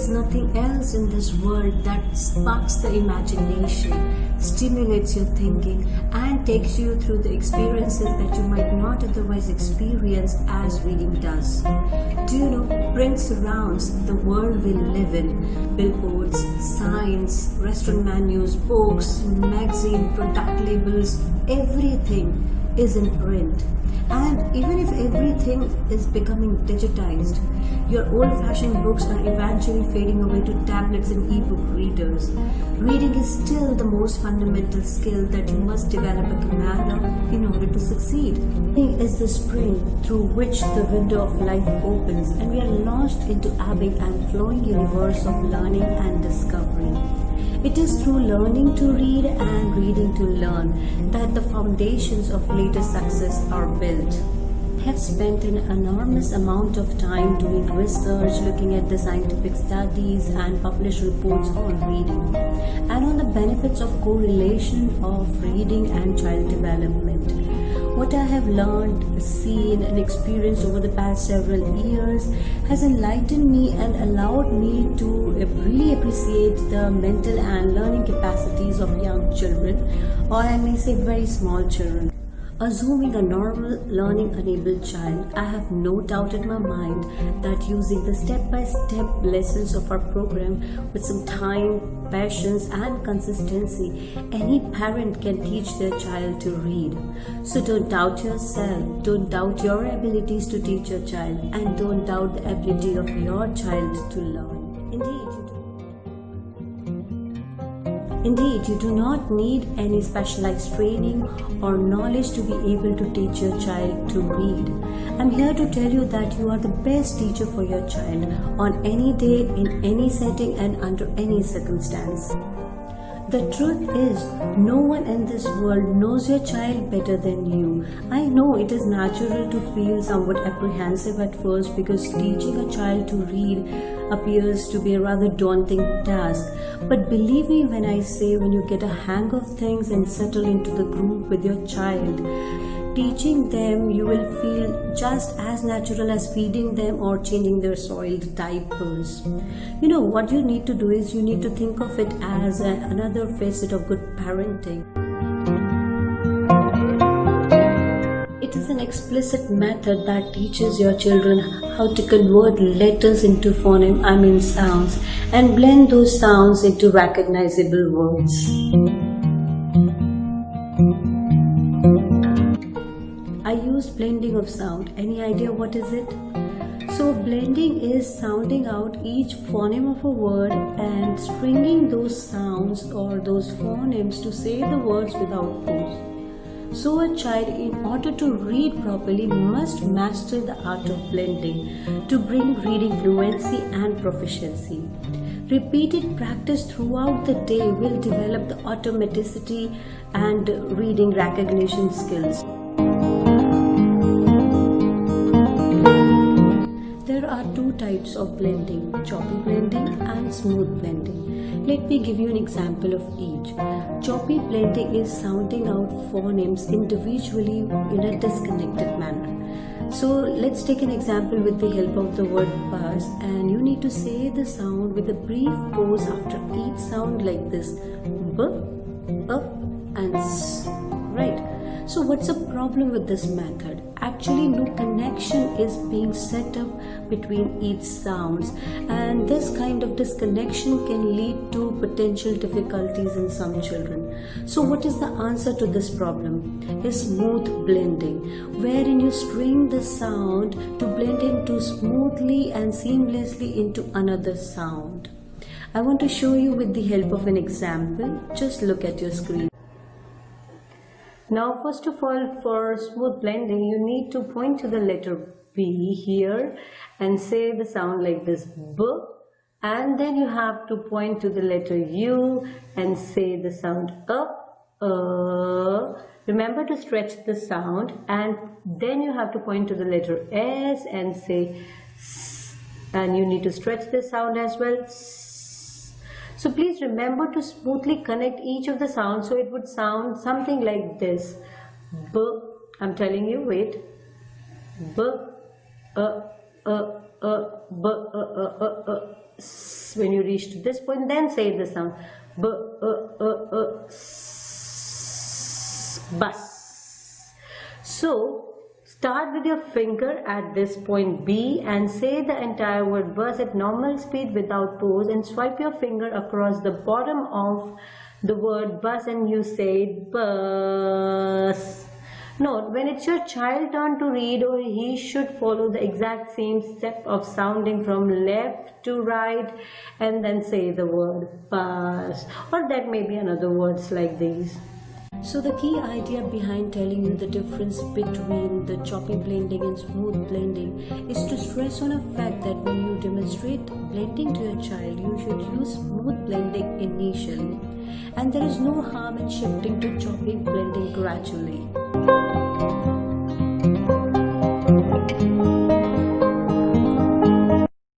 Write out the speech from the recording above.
is nothing else in this world that sparks the imagination, stimulates your thinking, and takes you through the experiences that you might not otherwise experience as reading does. Do you know, print surrounds the world we live in. Billboards, signs, restaurant menus, books, magazine, product labels, everything is in print. And even if everything is becoming digitized, your old-fashioned books are eventually fading away to tablets and e-book readers. Reading is still the most fundamental skill that you must develop a command of in order to succeed. Reading is the spring through which the window of life opens, and we are launched into ebbing and flowing universe of learning and discovery. It is through learning to read and reading to learn that the foundations of later success are built. I have spent an enormous amount of time doing research, looking at the scientific studies and published reports on reading, and on the benefits of correlation of reading and child development. What I have learned, seen, and experienced over the past several years has enlightened me and allowed me to really appreciate the mental and learning capacities of young children, or I may say very small children. Assuming a normal learning-enabled child, I have no doubt in my mind that using the step-by-step lessons of our program with some time, patience and consistency, any parent can teach their child to read. So don't doubt yourself, don't doubt your abilities to teach your child, and don't doubt the ability of your child to learn. Indeed, you do not need any specialized training or knowledge to be able to teach your child to read. I'm here to tell you that you are the best teacher for your child on any day, in any setting, and under any circumstance. The truth is, no one in this world knows your child better than you. I know it is natural to feel somewhat apprehensive at first because teaching a child to read appears to be a rather daunting task. But believe me when I say, when you get a hang of things and settle into the groove with your child, teaching them, you will feel just as natural as feeding them or changing their soiled diapers. You know, what you need to do is you need to think of it as another facet of good parenting. It is an explicit method that teaches your children how to convert letters into sounds, and blend those sounds into recognizable words. I used blending of sound. Any idea what is it? So blending is sounding out each phoneme of a word and stringing those sounds or those phonemes to say the words without pause. So a child, in order to read properly, must master the art of blending to bring reading fluency and proficiency. Repeated practice throughout the day will develop the automaticity and reading recognition skills. There are two types of blending, choppy blending and smooth blending. Let me give you an example of each. Choppy blending is sounding out phonemes individually in a disconnected manner. So let's take an example with the help of the word bus, and you need to say the sound with a brief pause after each sound like this: b, and s. Right? So what's the problem with this method? Actually, no connection is being set up between each sounds, and this kind of disconnection can lead to potential difficulties in some children. So what is the answer to this problem? Is smooth blending, wherein you string the sound to blend into smoothly and seamlessly into another sound. I want to show you with the help of an example. Just look at your screen. Now, first of all, for smooth blending, you need to point to the letter B here and say the sound like this, B, and then you have to point to the letter U and say the sound Remember to stretch the sound, and then you have to point to the letter S and say S, and you need to stretch the sound as well. So please remember to smoothly connect each of the sounds so it would sound something like this. B, I'm telling you, wait. B, B, S. When you reach to this point, then say the sound bus. So start with your finger at this point B and say the entire word bus at normal speed without pause, and swipe your finger across the bottom of the word bus and you say bus. Note, when it's your child's turn to read, or he should follow the exact same step of sounding from left to right and then say the word bus, or that may be another words like these. So the key idea behind telling you the difference between the choppy blending and smooth blending is to stress on a fact that when you demonstrate blending to your child, you should use smooth blending initially, and there is no harm in shifting to choppy blending gradually.